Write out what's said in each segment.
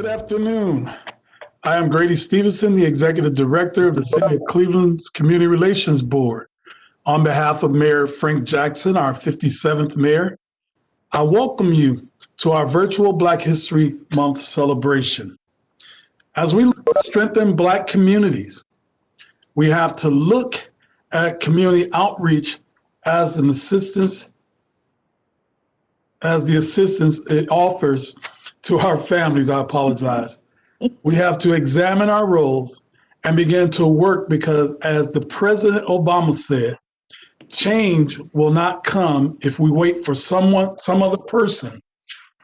afternoon. I am Grady Stevenson, the Executive Director of the City of Cleveland's Community Relations Board. On behalf of Mayor Frank Jackson, our 57th mayor, I welcome you to our virtual Black History Month celebration. As we look to strengthen Black communities, we have to look at community outreach as an assistance, as the assistance it offers to our families. I apologize. We have to examine our roles and begin to work because, as the President Obama said, change will not come if we wait for someone, some other person,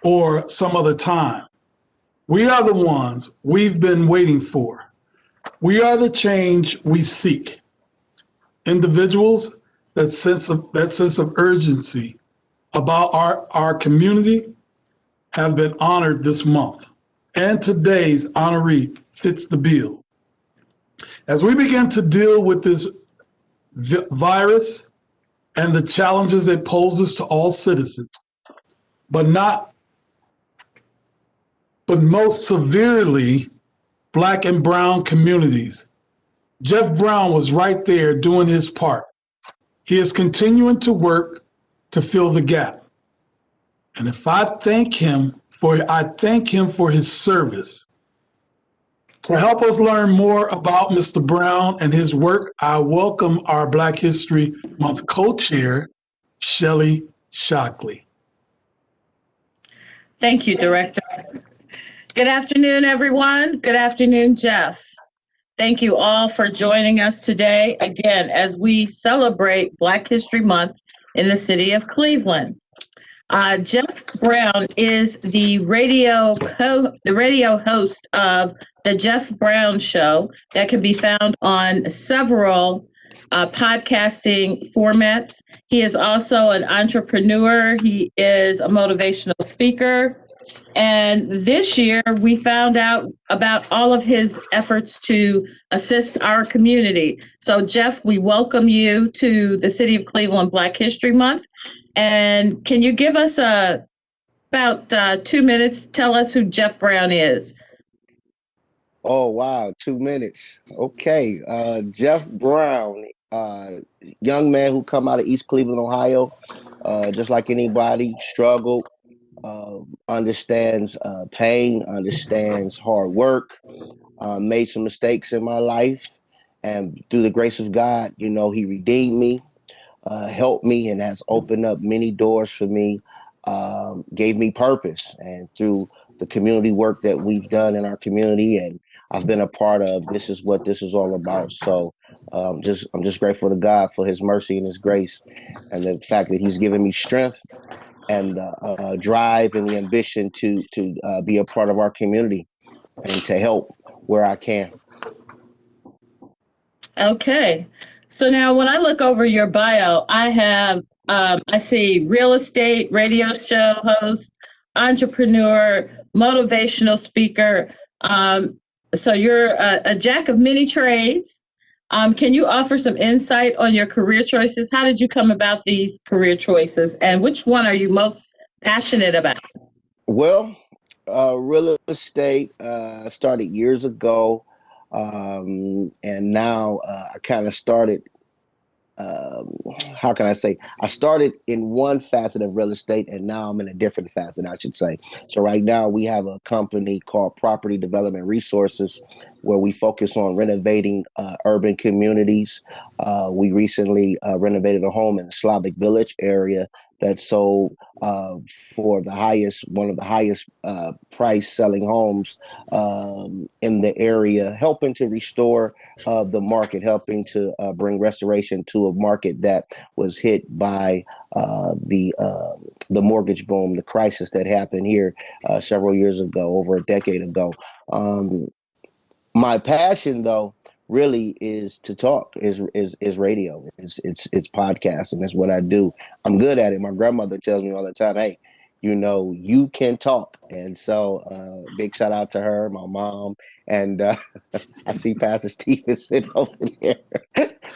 or some other time. We are the ones we've been waiting for. We are the change we seek. Individuals that sense of urgency about our community have been honored this month, and today's honoree fits the bill. As we begin to deal with this virus and the challenges it poses to all citizens, but most severely Black and brown communities, Jeff Brown was right there doing his part. He is continuing to work to fill the gap. And I thank him for his service. To help us learn more about Mr. Brown and his work, I welcome our Black History Month co-chair, Shelley Shockley. Thank you, Director. Good afternoon, everyone. Good afternoon, Jeff. Thank you all for joining us today, again, as we celebrate Black History Month in the city of Cleveland. Jeff Brown is the radio host of The Jeff Brown Show that can be found on several podcasting formats. He is also an entrepreneur. He is a motivational speaker. And this year, we found out about all of his efforts to assist our community. So, Jeff, we welcome you to the City of Cleveland Black History Month. And can you give us about 2 minutes? Tell us who Jeff Brown is. Oh, wow. 2 minutes. Okay. Jeff Brown, young man who come out of East Cleveland, Ohio, just like anybody, struggled, understands pain, understands hard work, made some mistakes in my life. And through the grace of God, he redeemed me, helped me, and has opened up many doors for me, gave me purpose. And through the community work that we've done in our community and I've been a part of, this is what this is all about. So I'm just grateful to God for his mercy and his grace and the fact that he's given me strength and the drive and the ambition to be a part of our community and to help where I can. Okay. So now when I look over your bio, I see real estate, radio show host, entrepreneur, motivational speaker. So you're a jack of many trades. Can you offer some insight on your career choices? How did you come about these career choices, and which one are you most passionate about? Well, real estate started years ago, and now I kind of started. How can I say? I started in one facet of real estate, and now I'm in a different facet, I should say. So right now we have a company called Property Development Resources, where we focus on renovating urban communities. We recently renovated a home in the Slavic Village area that sold for one of the highest price selling homes in the area, helping to restore the market, helping to bring restoration to a market that was hit by the mortgage boom, the crisis that happened here several years ago, over a decade ago. My passion, though, really is to talk, is radio, it's podcasting. That's what I do. I'm good at it. My grandmother tells me all the time, hey, you can talk. And so big shout out to her, my mom, and I see Pastor Stevenson over there.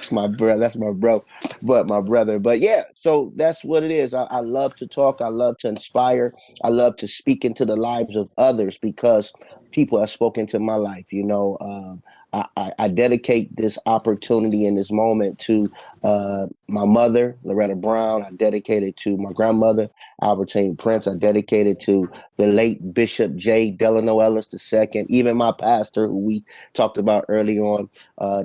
That's my brother. That's my bro. But my brother. But yeah, so that's what it is. I love to talk. I love to inspire. I love to speak into the lives of others because people have spoken to my life. I dedicate this opportunity in this moment to my mother, Loretta Brown. I dedicate it to my grandmother, Albertine Prince. I dedicate it to the late Bishop J. Delano Ellis II, even my pastor, who we talked about early on,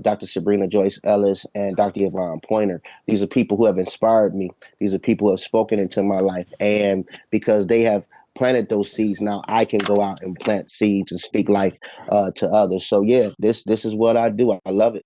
Dr. Sabrina Joyce Ellis and Dr. Yvonne Pointer. These are people who have inspired me. These are people who have spoken into my life. And because they have planted those seeds, now I can go out and plant seeds and speak life to others. So yeah, this is what I do. I love it.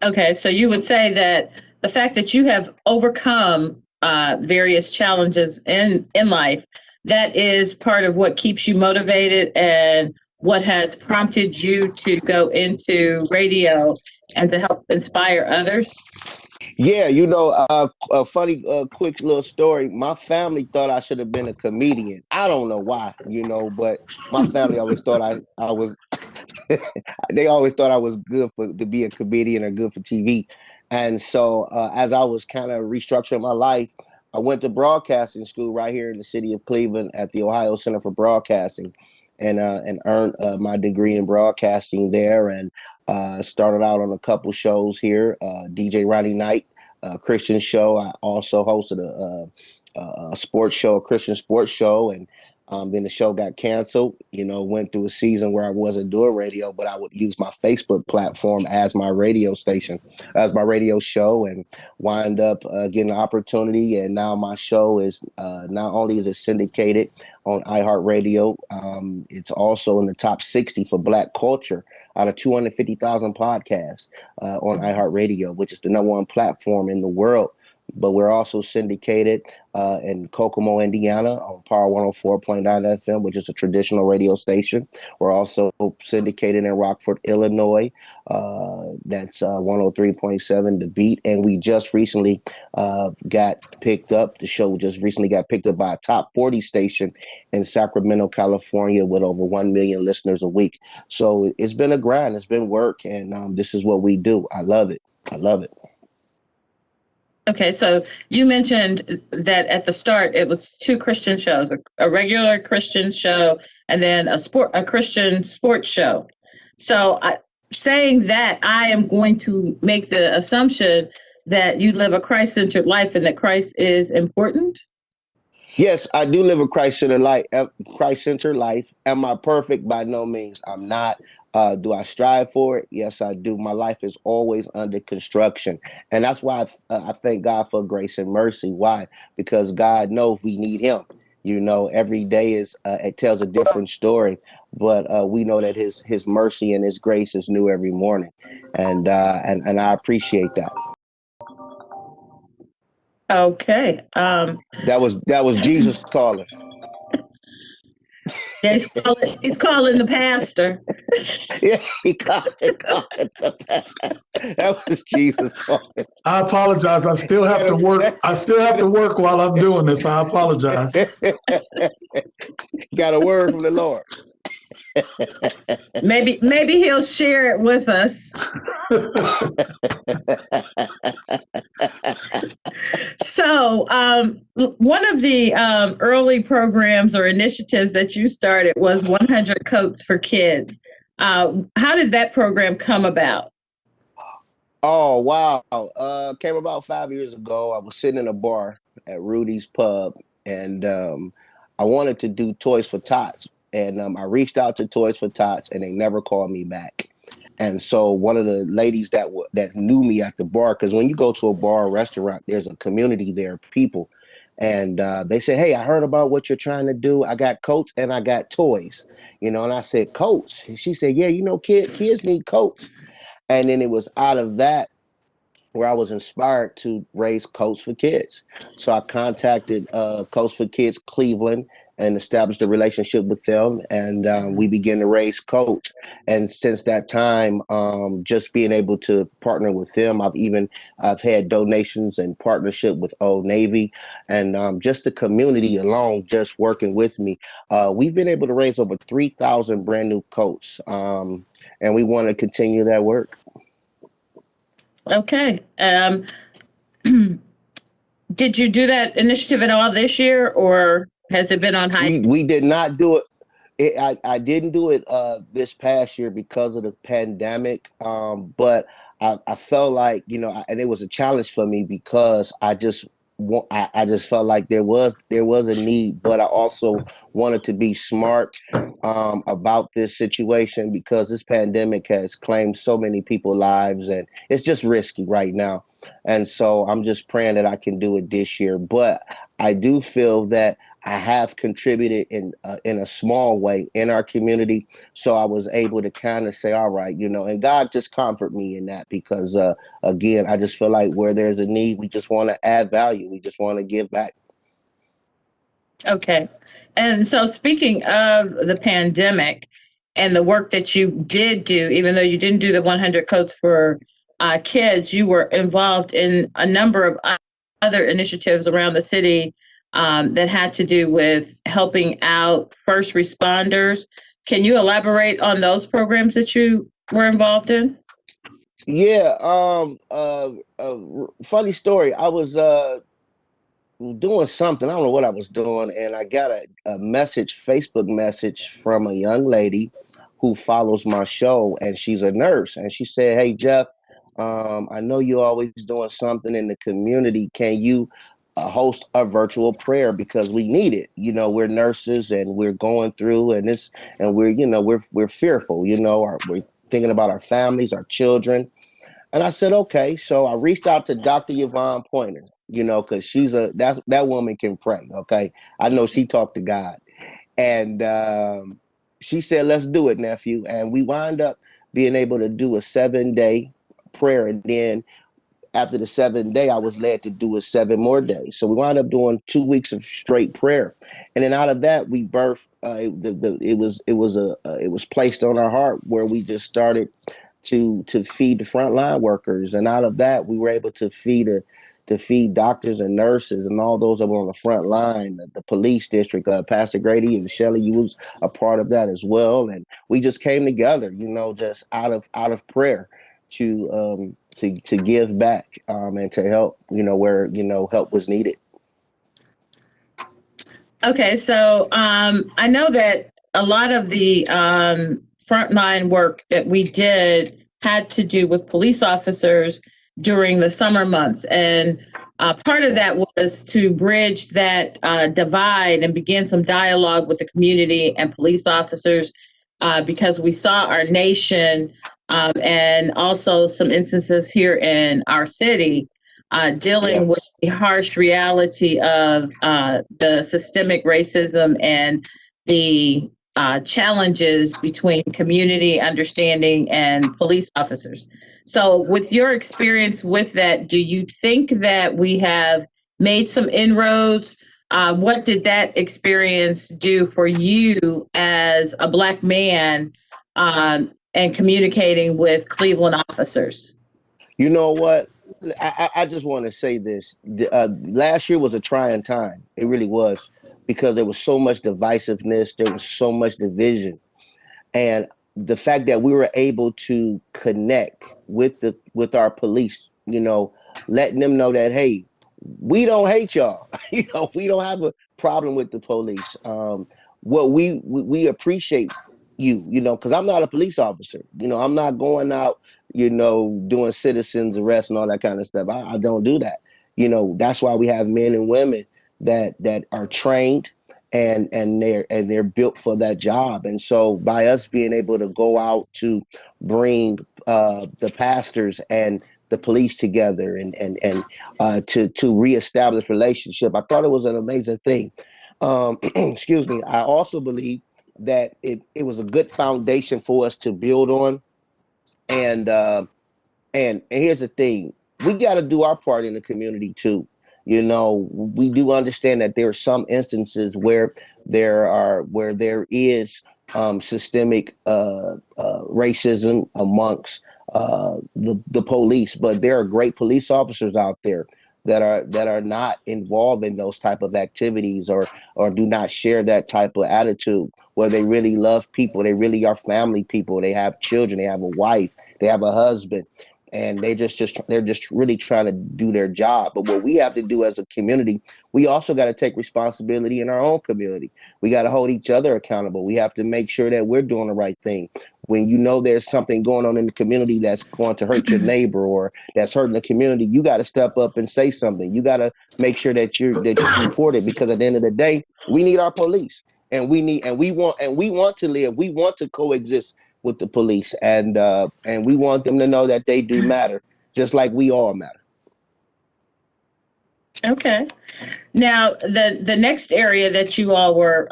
Okay, so you would say that the fact that you have overcome various challenges in life, that is part of what keeps you motivated and what has prompted you to go into radio and to help inspire others. Yeah, a funny, quick little story. My family thought I should have been a comedian. I don't know why, but my family always thought I was. They always thought I was good to be a comedian or good for TV. And so, as I was kind of restructuring my life, I went to broadcasting school right here in the city of Cleveland at the Ohio Center for Broadcasting, and earned my degree in broadcasting there, and started out on a couple shows here, DJ Ronnie Knight, Christian show. I also hosted a sports show, a Christian sports show, and then the show got canceled. Went through a season where I wasn't doing radio, but I would use my Facebook platform as my radio station, as my radio show, and wind up getting an opportunity. And now my show is not only is it syndicated on iHeartRadio, it's also in the top 60 for Black culture out of 250,000 podcasts on iHeartRadio, which is the #1 platform in the world. But we're also syndicated in Kokomo, Indiana, on Power 104.9 FM, which is a traditional radio station. We're also syndicated in Rockford, Illinois. That's 103.7 The Beat. And we just recently got picked up. The show just recently got picked up by a top 40 station in Sacramento, California, with over 1 million listeners a week. So it's been a grind. It's been work. And this is what we do. I love it. I love it. Okay, so you mentioned that at the start it was two Christian shows, a regular Christian show and then a Christian sports show. So saying that, I am going to make the assumption that you live a Christ-centered life and that Christ is important. Yes, I do live a Christ-centered life. Am I perfect? By no means. I'm not. Do I strive for it? Yes, I do. My life is always under construction. And that's why I thank God for grace and mercy. Why? Because God knows we need him. Every day it tells a different story, but we know that his mercy and his grace is new every morning. And I appreciate that. Okay. That was Jesus calling. Yeah, he's calling the pastor. Yeah, he called the pastor. That was Jesus calling. I apologize. I still have to work. I still have to work while I'm doing this. I apologize. Got a word from the Lord. Maybe he'll share it with us. So one of the early programs or initiatives that you started was 100 Coats for Kids. How did that program come about? Oh, wow. Came about 5 years ago. I was sitting in a bar at Rudy's Pub, and I wanted to do Toys for Tots. And I reached out to Toys for Tots, and they never called me back. And so one of the ladies that knew me at the bar, because when you go to a bar or restaurant, there's a community there, people. And they said, hey, I heard about what you're trying to do. I got coats and I got toys, and I said, coats? And she said, yeah, kids need coats. And then it was out of that where I was inspired to raise Coats for Kids. So I contacted Coats for Kids Cleveland and established a relationship with them, and we began to raise coats. And since that time, just being able to partner with them, I've had donations and partnership with Old Navy, and just the community alone, just working with me, we've been able to raise over 3,000 brand new coats, and we want to continue that work. Okay. Did you do that initiative at all this year, or has it been on high? We did not do it. I didn't do it this past year because of the pandemic. But I felt like, and it was a challenge for me because I just felt like there was a need, but I also wanted to be smart about this situation because this pandemic has claimed so many people's lives and it's just risky right now. And so I'm just praying that I can do it this year. But I do feel that I have contributed in a small way in our community, so I was able to kind of say, all right, and God just comfort me in that because again, I just feel like where there's a need, we just want to add value, we just want to give back. Okay. And so speaking of the pandemic and the work that you did do, even though you didn't do the 100 codes for kids, you were involved in a number of other initiatives around the city that had to do with helping out first responders. Can you elaborate on those programs that you were involved in? Yeah. Funny story. I was doing something. I don't know what I was doing, and I got a message, Facebook message from a young lady who follows my show, and she's a nurse, and she said, "Hey Jeff, I know you're always doing something in the community. Can you host a virtual prayer because we need it? We're nurses and we're going through, and we're fearful. We're thinking about our families, our children." And I said, okay. So I reached out to Dr. Yvonne Pointer, because that woman can pray. Okay. I know she talked to God. And she said, let's do it, nephew. And we wind up being able to do a 7-day prayer. And then after the 7th day, I was led to do it 7 more days. So we wound up doing 2 weeks of straight prayer. And then out of that, we birthed, it was placed on our heart where we just started to feed the frontline workers, and out of that, we were able to feed doctors and nurses and all those that were on the front line. The police district, Pastor Grady and Shelley, you was a part of that as well, and we just came together, just out of prayer to give back and to help, where help was needed. Okay, so I know that a lot of the frontline work that we did had to do with police officers during the summer months. And part of that was to bridge that divide and begin some dialogue with the community and police officers because we saw our nation and also some instances here in our city dealing with the harsh reality of the systemic racism and the challenges between community understanding and police officers. So, with your experience with that, do you think that we have made some inroads? What did that experience do for you as a Black man and communicating with Cleveland officers? You know what? I just want to say this. Last year was a trying time. It really was because there was so much divisiveness. There was so much division. And the fact that we were able to connect with our police, letting them know that, hey, we don't hate y'all. We don't have a problem with the police. What we appreciate you, because I'm not a police officer. I'm not going out, doing citizens arrest and all that kind of stuff. I don't do that. That's why we have men and women that are trained and they're built for that job. And so by us being able to go out to bring the pastors and the police together and to reestablish relationship, I thought it was an amazing thing. Excuse me. I also believe that it was a good foundation for us to build on. And here's the thing: we got to do our part in the community too. We do understand that there are some instances where there is systemic racism amongst the police, but there are great police officers out there that are not involved in those type of activities or do not share that type of attitude, where they really love people, they really are family people, they have children, they have a wife, they have a husband. and they're just really trying to do their job. But what we have to do as a community, we also got to take responsibility in our own community. We got to hold each other accountable. We have to make sure that we're doing the right thing. When you know there's something going on in the community that's going to hurt your neighbor or that's hurting the community, you got to step up and say something. You got to make sure that you report it, because at the end of the day, we need our police, and we want to live. We want to coexist with the police, and we want them to know that they do matter, just like we all matter. Okay. Now, the next area that you all were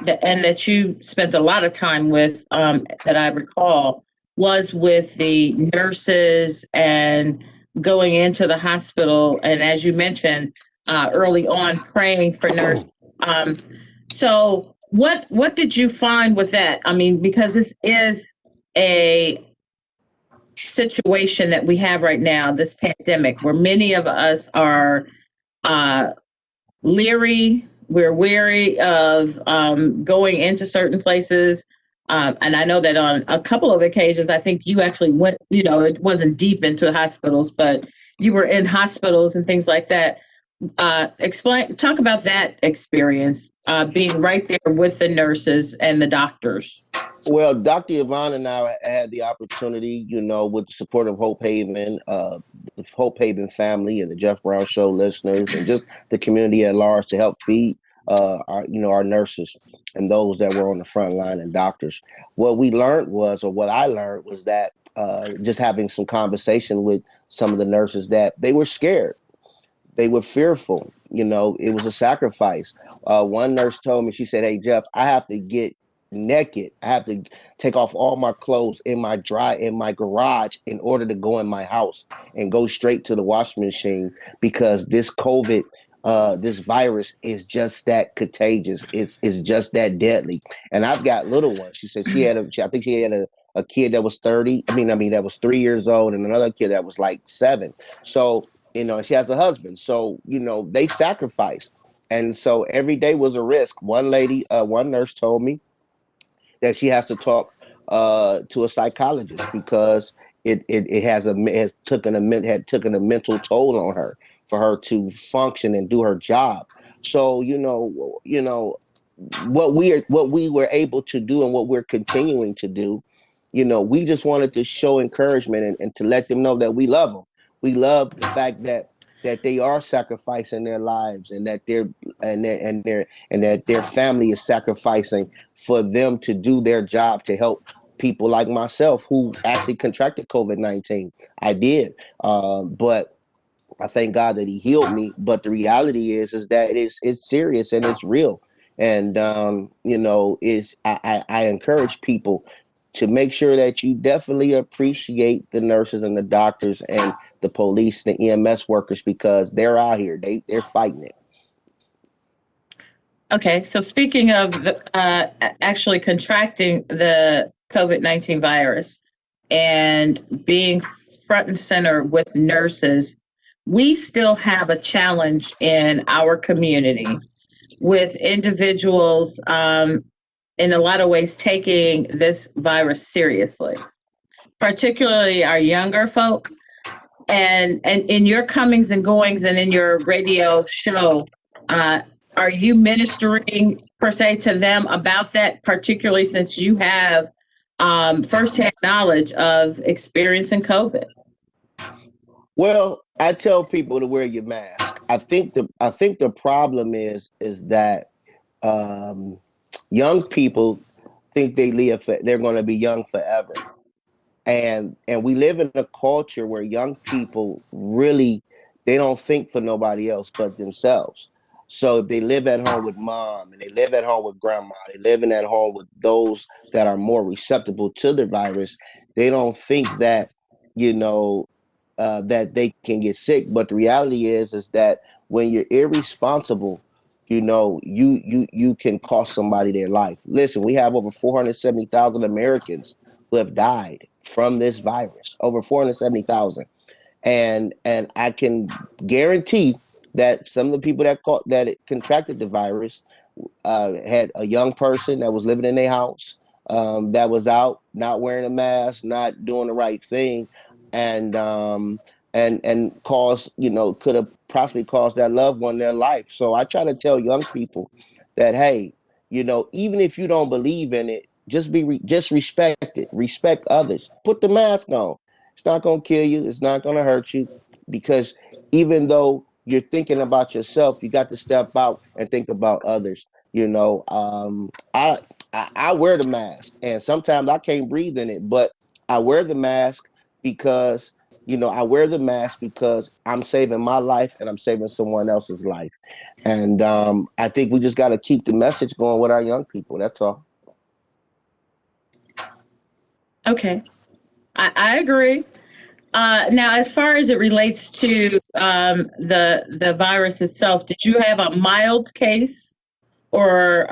and that you spent a lot of time with, that I recall, was with the nurses and going into the hospital, and as you mentioned early on, praying for nurses. So what did you find with that? I mean, because this is a situation that we have right now, this pandemic, where many of us are leery, we're wary of going into certain places. And I know that on a couple of occasions, I think you actually went, it wasn't deep into hospitals, but you were in hospitals and things like that. Talk about that experience, being right there with the nurses and the doctors. Well, Dr. Yvonne and I had the opportunity, with the support of Hope Haven, the Hope Haven family and the Jeff Brown Show listeners and just the community at large, to help feed our nurses and those that were on the front line and doctors. What I learned was that just having some conversation with some of the nurses, that they were scared. They were fearful. It was a sacrifice. One nurse told me, she said, "Hey, Jeff, I have to get naked. I have to take off all my clothes in my garage in order to go in my house and go straight to the washing machine, because this COVID, this virus is just that contagious. It's just that deadly. And I've got little ones." She said I think she had a kid that was 30. That was 3 years old, and another kid that was like 7. So, she has a husband. So, they sacrificed. And so every day was a risk. One nurse told me that she has to talk to a psychologist, because it had taken a mental toll on her for her to function and do her job. So what we were able to do and what we're continuing to do, we just wanted to show encouragement and to let them know that we love them. We love the fact that they are sacrificing their lives, and that their family is sacrificing for them to do their job to help people like myself who actually contracted COVID-19. I did, but I thank God that He healed me. But the reality is that it's serious and it's real. And I encourage people to make sure that you definitely appreciate the nurses and the doctors and the police and the EMS workers, because they're out here. They're fighting it. Okay, so speaking of actually contracting the COVID-19 virus and being front and center with nurses, we still have a challenge in our community with individuals in a lot of ways taking this virus seriously, particularly our younger folk. And in your comings and goings and in your radio show, are you ministering per se to them about that, particularly since you have firsthand knowledge of experiencing COVID? Well, I tell people to wear your mask. I think the problem is that young people think they're going to be young forever. And we live in a culture where young people really, they don't think for nobody else but themselves. So if they live at home with mom and they live at home with grandma, they live at home with those that are more receptive to the virus, they don't think that, that they can get sick. But the reality is that when you're irresponsible, you can cost somebody their life. Listen, we have over 470,000 Americans who have died from this virus, over 470,000. And I can guarantee that some of the people that contracted the virus had a young person that was living in their house, that was out, not wearing a mask, not doing the right thing. and cause, could have possibly caused that loved one their life. So I try to tell young people that, hey, even if you don't believe in it, just respect it, respect others, put the mask on. It's not going to kill you, it's not going to hurt you, because even though you're thinking about yourself, you got to step out and think about others. I wear the mask, and sometimes I can't breathe in it, but I wear the mask because I wear the mask because I'm saving my life and I'm saving someone else's life. And I think we just got to keep the message going with our young people. That's all. Okay, I agree. Now, as far as it relates to the virus itself, did you have a mild case, or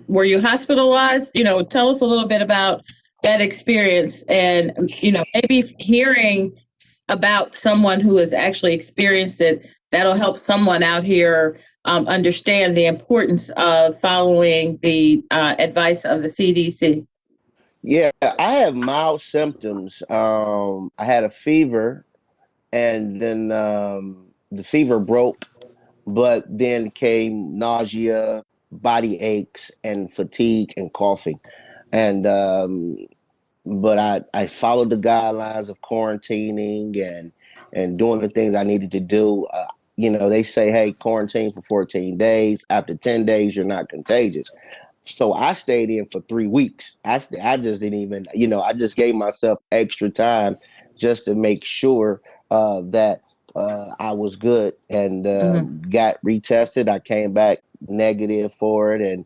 were you hospitalized? Tell us a little bit about that experience, and maybe hearing about someone who has actually experienced it. That'll help someone out here understand the importance of following the advice of the CDC. Yeah, I have mild symptoms. I had a fever, and then the fever broke, but then came nausea, body aches, and fatigue and coughing. And but I followed the guidelines of quarantining and doing the things I needed to do. They say, hey, quarantine for 14 days. After 10 days, you're not contagious. So I stayed in for 3 weeks. I just didn't even, I just gave myself extra time just to make sure that I was good, and Mhm. got retested. I came back negative for it, and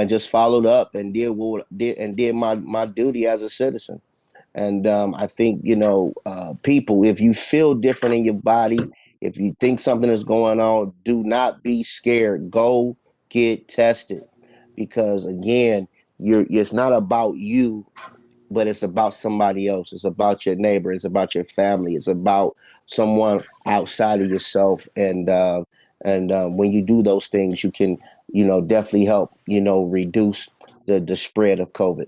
just followed up and did my duty as a citizen. And I think, people, if you feel different in your body, if you think something is going on, do not be scared. Go get tested, because again, it's not about you, but it's about somebody else. It's about your neighbor. It's about your family. It's about someone outside of yourself. And when you do those things, you can, definitely help, reduce the spread of COVID.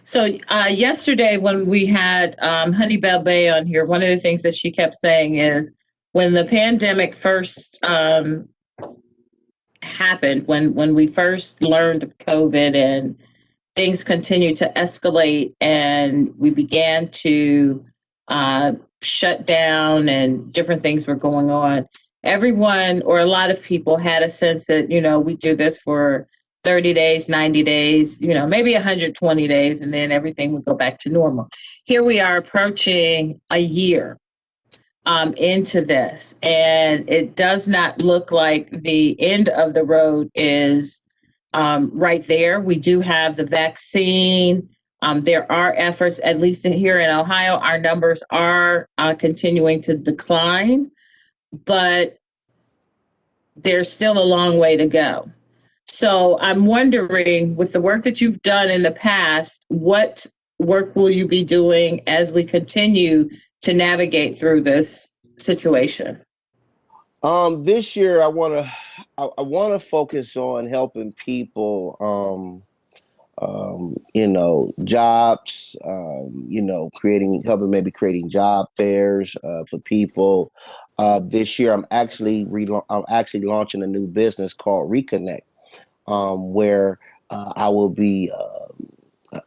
So yesterday, when we had Honeybell Bay on here, one of the things that she kept saying is when the pandemic first happened, when we first learned of COVID and things continued to escalate, and we began to shut down and different things were going on, everyone or a lot of people had a sense that, we do this for 30 days, 90 days, maybe 120 days, and then everything would go back to normal. Here we are approaching a year into this, and it does not look like the end of the road is right there. We do have the vaccine. There are efforts, at least here in Ohio, our numbers are continuing to decline, but there's still a long way to go. So I'm wondering, with the work that you've done in the past, what work will you be doing as we continue to navigate through this situation? This year I want to focus on helping people, jobs, helping job fairs for people. This year I'm actually launching a new business called Reconnect, where I will be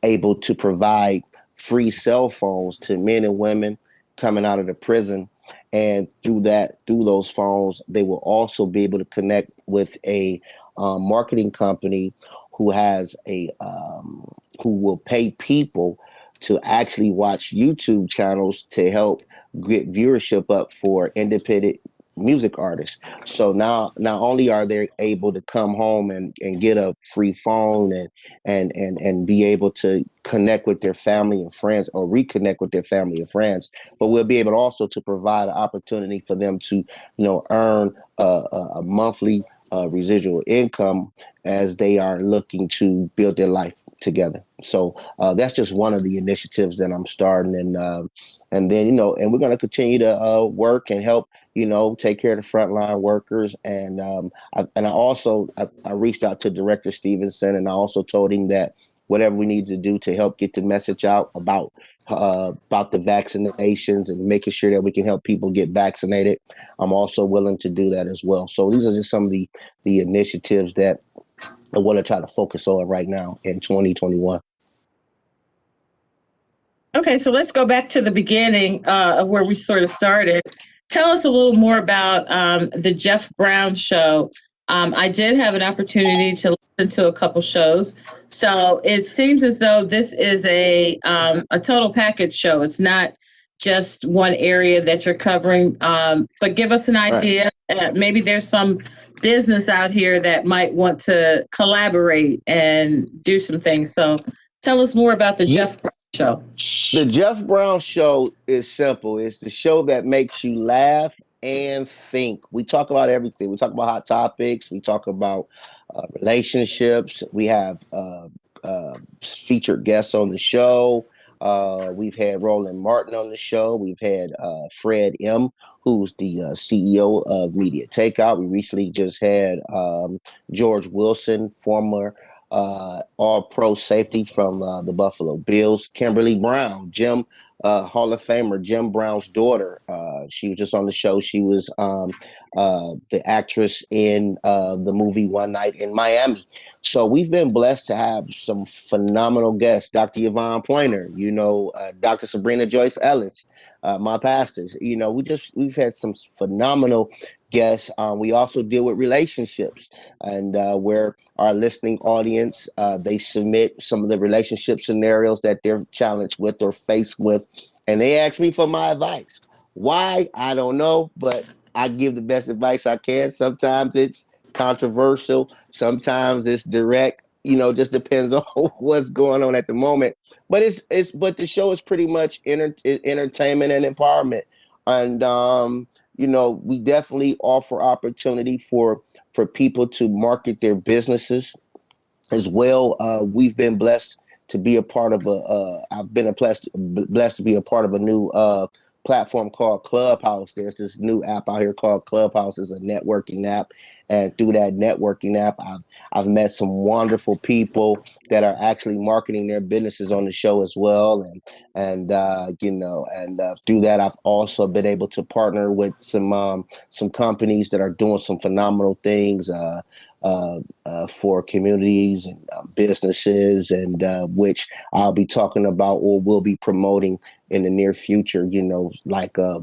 able to provide free cell phones to men and women coming out of the prison. And through those phones, they will also be able to connect with a marketing company who has who will pay people to actually watch YouTube channels to help get viewership up for independent music artists. So now, not only are they able to come home and get a free phone and be able to connect with their family and friends, or reconnect with their family and friends, but we'll be able also to provide an opportunity for them to, earn a monthly residual income as they are looking to build their life together. So that's just one of the initiatives that I'm starting, and then, and we're going to continue to work and help, take care of the frontline workers. And I reached out to Director Stevenson, and I also told him that whatever we need to do to help get the message out about the vaccinations and making sure that we can help people get vaccinated. I'm also willing to do that as well. So these are just some of the initiatives that I want to try to focus on right now in 2021. Okay, so let's go back to the beginning of where we sort of started. Tell us a little more about the Jeff Brown Show. I did have an opportunity to listen to a couple shows. So it seems as though this is a total package show. It's not just one area that you're covering, but give us an idea. Maybe there's some business out here that might want to collaborate and do some things. So tell us more about the Jeff Brown Show. The Jeff Brown Show is simple. It's the show that makes you laugh and think. We talk about everything. We talk about hot topics. We talk about relationships. We have featured guests on the show. We've had Roland Martin on the show. We've had Fred M., who's the CEO of Media Takeout. We recently just had George Wilson, former all-pro safety from the Buffalo Bills. Kimberly Brown, Hall of Famer Jim Brown's daughter. She was just on the show. She was the actress in the movie One Night in Miami. So we've been blessed to have some phenomenal guests. Dr. Yvonne Pointer, Dr. Sabrina Joyce Ellis, my pastors. We've had some phenomenal guests. We also deal with relationships, and where our listening audience, they submit some of the relationship scenarios that they're challenged with or faced with, and they ask me for my advice. Why? I don't know, but I give the best advice I can. Sometimes it's controversial, sometimes it's direct. Just depends on what's going on at the moment. But but the show is pretty much entertainment and empowerment, and we definitely offer opportunity for people to market their businesses as well. We've been blessed to be a part of I've been blessed to be a part of a new platform called Clubhouse. There's this new app out here called Clubhouse. It's a networking app. And through that networking app, I've met some wonderful people that are actually marketing their businesses on the show as well. And through that, I've also been able to partner with some companies that are doing some phenomenal things for communities and businesses, and which I'll be talking about or will be promoting in the near future, like a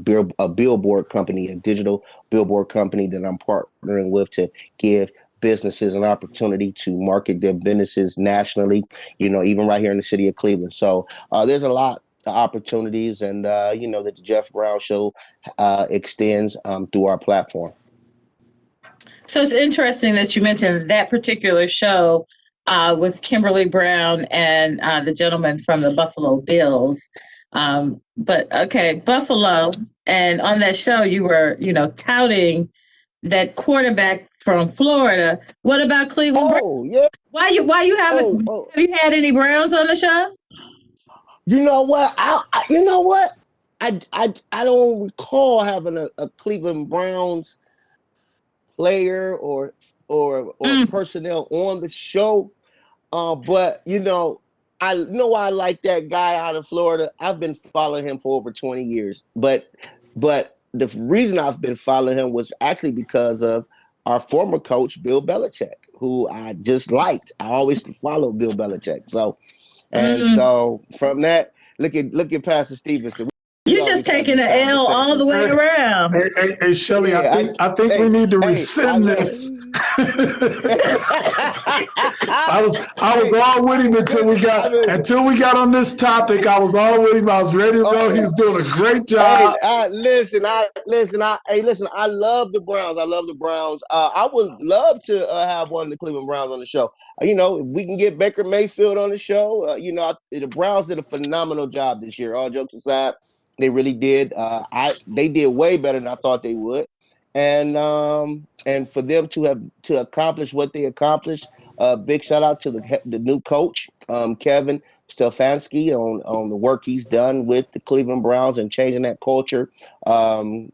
billboard company, a digital billboard company that I'm partnering with to give businesses an opportunity to market their businesses nationally, even right here in the city of Cleveland. So there's a lot of opportunities, and that the Jeff Brown Show extends through our platform. So it's interesting that you mentioned that particular show with Kimberly Brown and the gentleman from the Buffalo Bills. But okay, Buffalo, and on that show you were, touting that quarterback from Florida. What about Cleveland? Yeah. Why you haven't? Have you had any Browns on the show? You know what? I don't recall having a Cleveland Browns player or personnel on the show. But I know I like that guy out of Florida. I've been following him for over 20 years. But the reason I've been following him was actually because of our former coach, Bill Belichick, who I just liked. I always followed Bill Belichick. So from that, look at Pastor Stevenson. You just taking an L all the way around. Hey, Shelly, yeah, I think we need to rescind this. I was all with him until we got on this topic. I was all with him. I was ready to go. He was doing a great job. I love the Browns. I love the Browns. I would love to have one of the Cleveland Browns on the show. If we can get Baker Mayfield on the show, the Browns did a phenomenal job this year. All jokes aside, they really did. They did way better than I thought they would. And for them to accomplish what they accomplished, big shout out to the new coach, Kevin Stefanski, on the work he's done with the Cleveland Browns and changing that culture. And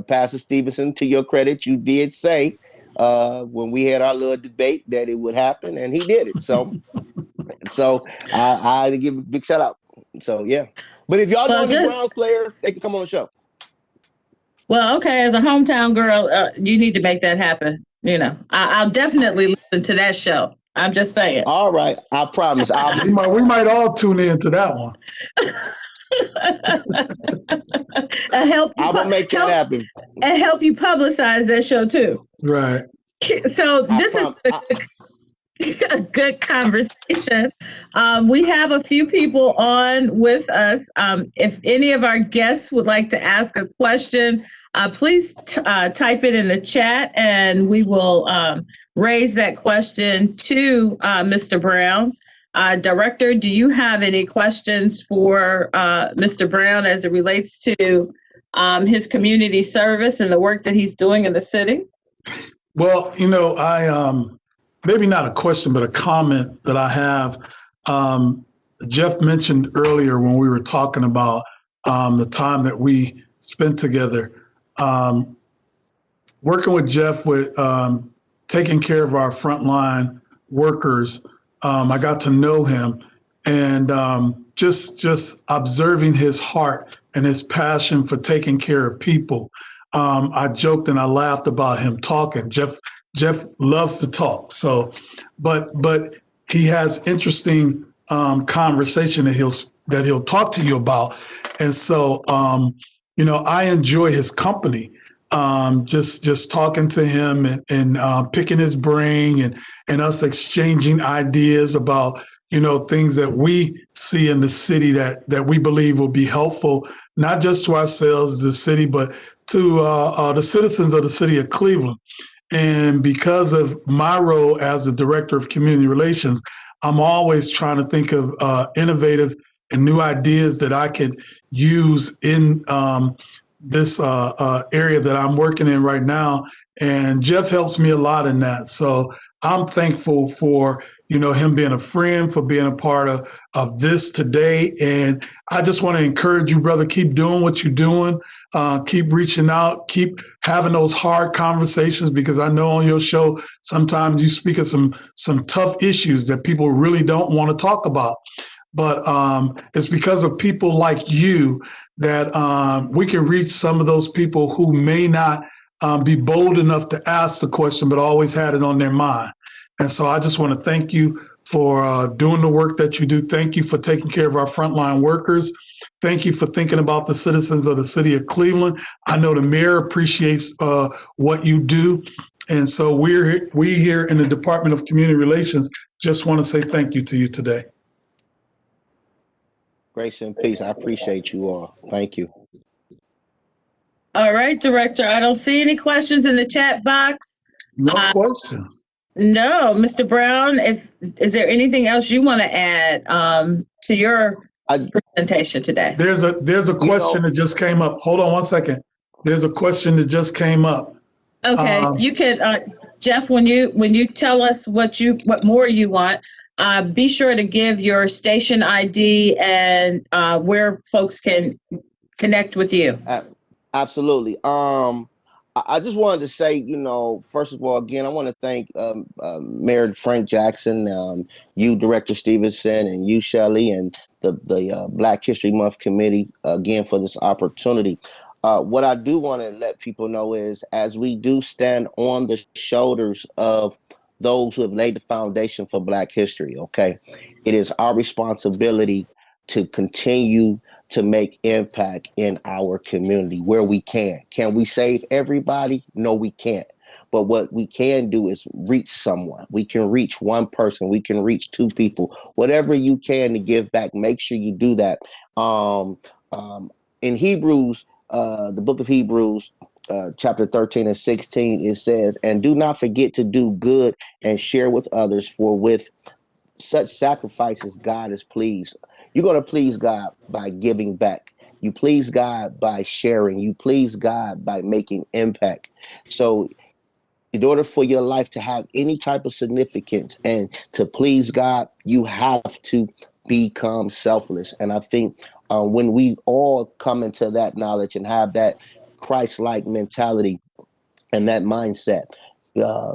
Pastor Stevenson, to your credit, you did say when we had our little debate that it would happen, and he did it. So So I had to give a big shout out. So yeah. But if y'all know any Browns players, they can come on the show. Well, okay, as a hometown girl, you need to make that happen. I'll definitely listen to that show. I'm just saying. All right, I promise. We might all tune in to that one. I'm gonna make that happen and help you publicize that show too. Right. So this is a good conversation. We have a few people on with us. If any of our guests would like to ask a question, please type it in the chat and we will raise that question to Mr. Brown. Director, do you have any questions for Mr. Brown as it relates to his community service and the work that he's doing in the city? Well, I maybe not a question, but a comment that I have. Jeff mentioned earlier when we were talking about the time that we spent together, working with Jeff with taking care of our frontline workers. I got to know him, and just observing his heart and his passion for taking care of people. I joked and I laughed about him talking. Jeff loves to talk. So, but he has interesting conversation that he'll talk to you about. And so, I enjoy his company. Just talking to him and picking his brain and us exchanging ideas about, things that we see in the city that we believe will be helpful, not just to ourselves, the city, but to the citizens of the city of Cleveland. And because of my role as the director of community relations, I'm always trying to think of innovative and new ideas that I could use in this area that I'm working in right now. And Jeff helps me a lot in that. So I'm thankful for, him being a friend, for being a part of this today. And I just want to encourage you, brother, keep doing what you're doing. Keep reaching out, keep having those hard conversations, because I know on your show, sometimes you speak of some tough issues that people really don't want to talk about. But it's because of people like you that we can reach some of those people who may not be bold enough to ask the question, but always had it on their mind. And so I just want to thank you for doing the work that you do. Thank you for taking care of our frontline workers. Thank you for thinking about the citizens of the city of Cleveland. I know the mayor appreciates what you do. And so we here in the Department of Community Relations just want to say thank you to you today. Grace and peace. I appreciate you all. Thank you. All right, Director. I don't see any questions in the chat box. No questions. No, Mr. Brown, is there anything else you want to add to your presentation today? There's a question that just came up. Hold on one second. There's a question that just came up. Okay, you can, Jeff, when you tell us what more you want, be sure to give your station ID and where folks can connect with you. Absolutely. I just wanted to say, first of all, again, I want to thank Mayor Frank Jackson, you, Director Stevenson, and you, Shelley, and the Black History Month Committee, again, for this opportunity. What I do want to let people know is, as we do stand on the shoulders of those who have laid the foundation for Black history, okay, it is our responsibility to continue to make impact in our community where we can. Can we save everybody? No, we can't. But what we can do is reach someone. We can reach one person. We can reach two people. Whatever you can to give back, make sure you do that. In Hebrews, the book of Hebrews, chapter 13 and 16, it says, "And do not forget to do good and share with others, for with such sacrifices God is pleased." You're going to please God by giving back. You please God by sharing. You please God by making impact. So in order for your life to have any type of significance and to please God, you have to become selfless. And I think when we all come into that knowledge and have that Christ-like mentality and that mindset,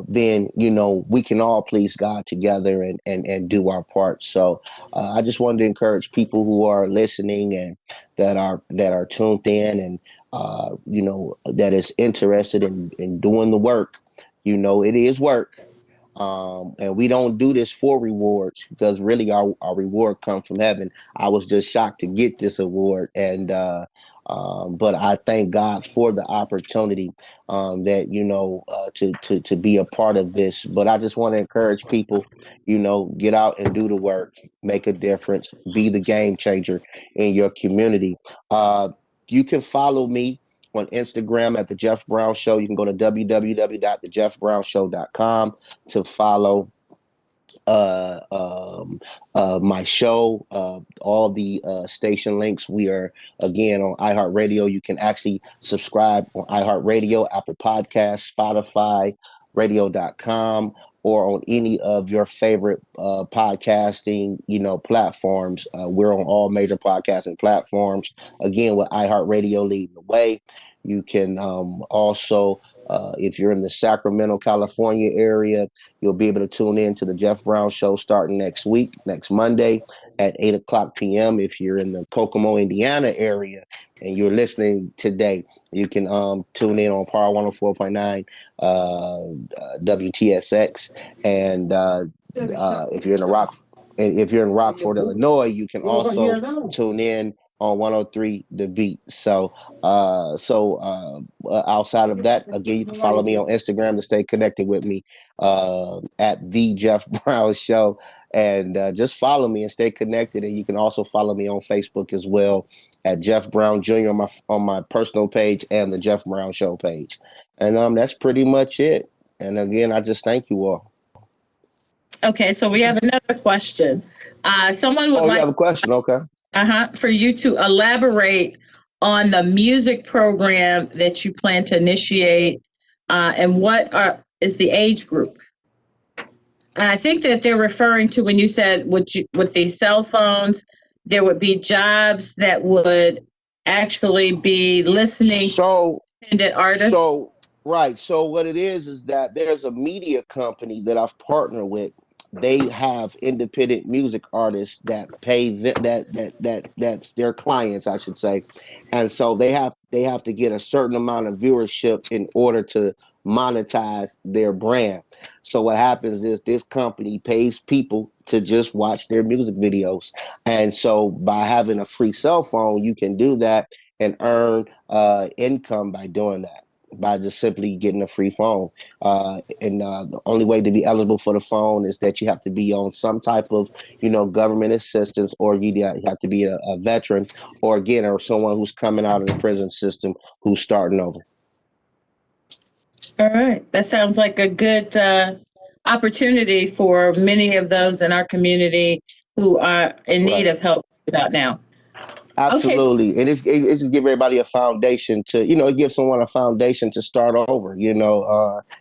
then we can all please God together and do our part. So I just wanted to encourage people who are listening and that are tuned in and that is interested in doing the work. It is work. And we don't do this for rewards because really our reward comes from heaven. I was just shocked to get this award, and but I thank God for the opportunity that to be a part of this. But I just want to encourage people, get out and do the work, make a difference, be the game changer in your community. You can follow me on Instagram at The Jeff Brown Show. You can go to www.thejeffbrownshow.com to follow my show, all the station links. We are again on iHeartRadio. You can actually subscribe on iHeartRadio, Apple Podcasts, Spotify, radio.com, or on any of your favorite podcasting platforms. We're on all major podcasting platforms, again with iHeartRadio leading the way. You can also if you're in the Sacramento, California area, you'll be able to tune in to the Jeff Brown Show starting next Monday at 8:00 p.m. If you're in the Kokomo, Indiana area and you're listening today, you can tune in on Power 104.9 WTSX. And if you're in Rockford, Illinois, you can also tune in on 103 The Beat. So outside of that, again, you can follow me on Instagram to stay connected with me at The Jeff Brown Show, and just follow me and stay connected. And you can also follow me on Facebook as well at Jeff Brown Jr. on my personal page and the Jeff Brown Show page. And that's pretty much it. And again, I just thank you all. Okay, so we have another question. Someone would you have a question? Okay. For you to elaborate on the music program that you plan to initiate, and what is the age group? And I think that they're referring to when you said with these cell phones, there would be jobs that would actually be listening to independent artists. So what it is that there's a media company that I've partnered with. They have independent music artists that pay that's their clients, I should say, and so they have to get a certain amount of viewership in order to monetize their brand. So what happens is this company pays people to just watch their music videos, and so by having a free cell phone, you can do that and earn income by doing that, by just simply getting a free phone. And the only way to be eligible for the phone is that you have to be on some type of, government assistance, or you have to be a veteran, or again, or someone who's coming out of the prison system who's starting over. All right. That sounds like a good opportunity for many of those in our community who are in need of help about now. Absolutely. Okay. And it's to give everybody a foundation to, it gives someone a foundation to start over.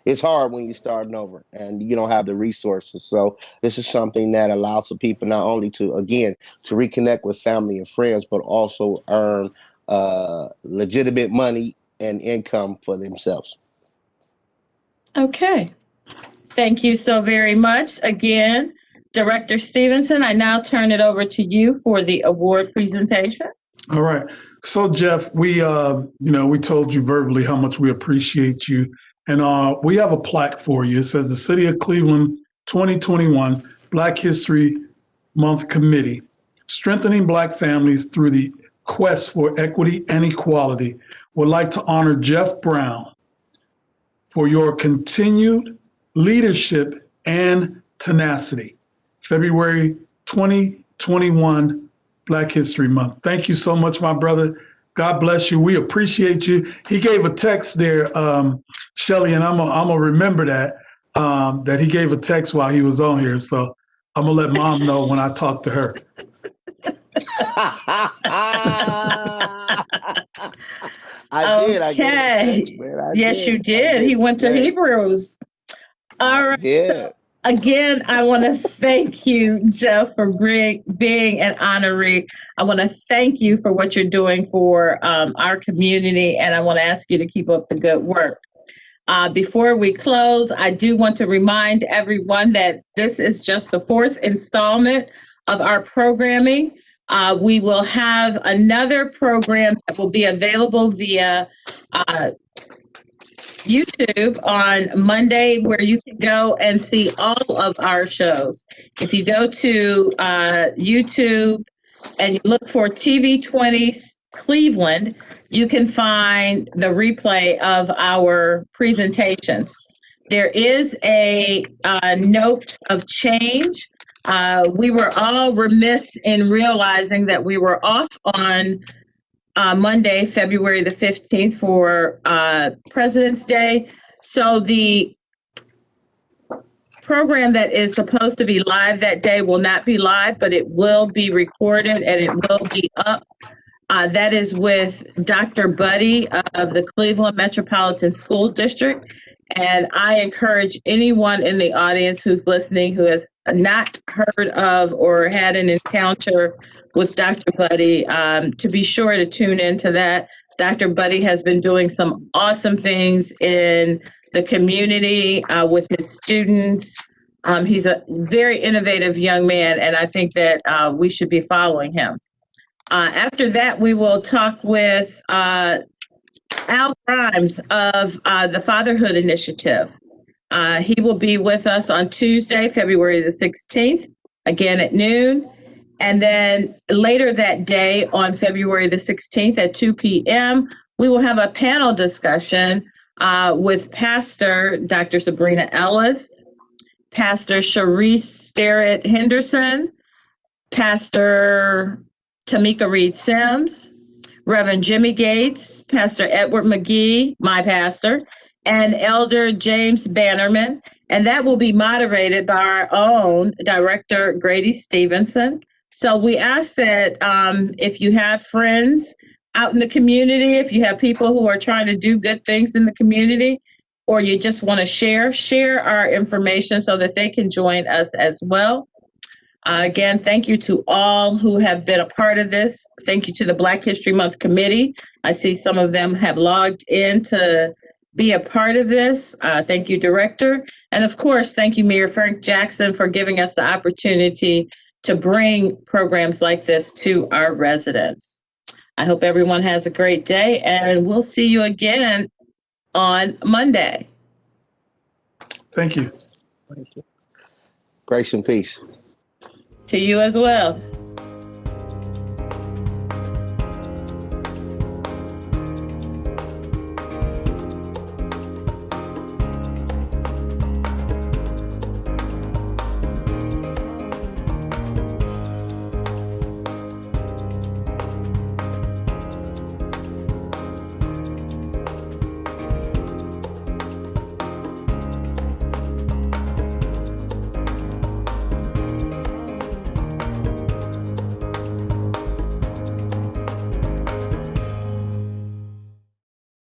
It's hard when you're starting over and you don't have the resources. So this is something that allows for people not only to reconnect with family and friends, but also earn legitimate money and income for themselves. Okay. Thank you so very much. Again, Director Stevenson, I now turn it over to you for the award presentation. All right. So, Jeff, we told you verbally how much we appreciate you. And we have a plaque for you. It says the City of Cleveland 2021 Black History Month Committee, strengthening Black families through the quest for equity and equality, would like to honor Jeff Brown for your continued leadership and tenacity. February 2021, Black History Month. Thank you so much, my brother. God bless you. We appreciate you. He gave a text there, Shelly, and I'm gonna remember that he gave a text while he was on here. So I'm gonna let Mom know when I talk to her. I did. Yes, you did. He went to Hebrews. All right. Yeah. Again, I want to thank you, Jeff, for being an honoree. I want to thank you for what you're doing for our community, and I want to ask you to keep up the good work. Before we close, I do want to remind everyone that this is just the fourth installment of our programming. We will have another program that will be available via YouTube on Monday, where you can go and see all of our shows. If you go to YouTube and you look for TV20 Cleveland, you can find the replay of our presentations. There is a note of change. We were all remiss in realizing that we were off on Monday, February the 15th for President's Day. So the program that is supposed to be live that day will not be live, but it will be recorded and it will be up. That is with Dr. Buddy of the Cleveland Metropolitan School District. And I encourage anyone in the audience who's listening who has not heard of or had an encounter with Dr. Buddy to be sure to tune into that. Dr. Buddy has been doing some awesome things in the community with his students. He's a very innovative young man, and I think that we should be following him. After that, we will talk with Al Grimes of the Fatherhood Initiative. He will be with us on Tuesday, February the 16th, again at noon. And then later that day on February the 16th at 2 p.m., we will have a panel discussion with Pastor Dr. Sabrina Ellis, Pastor Sharice Sterrett Henderson, Pastor Tamika Reed Sims, Reverend Jimmy Gates, Pastor Edward McGee, my pastor, and Elder James Bannerman. And that will be moderated by our own Director Grady Stevenson. So we ask that if you have friends out in the community, if you have people who are trying to do good things in the community, or you just want to share our information so that they can join us as well. Again, thank you to all who have been a part of this. Thank you to the Black History Month Committee. I see some of them have logged in to be a part of this. Thank you, Director. And of course, thank you, Mayor Frank Jackson, for giving us the opportunity to bring programs like this to our residents. I hope everyone has a great day, and we'll see you again on Monday. Thank you. Grace and peace. To you as well.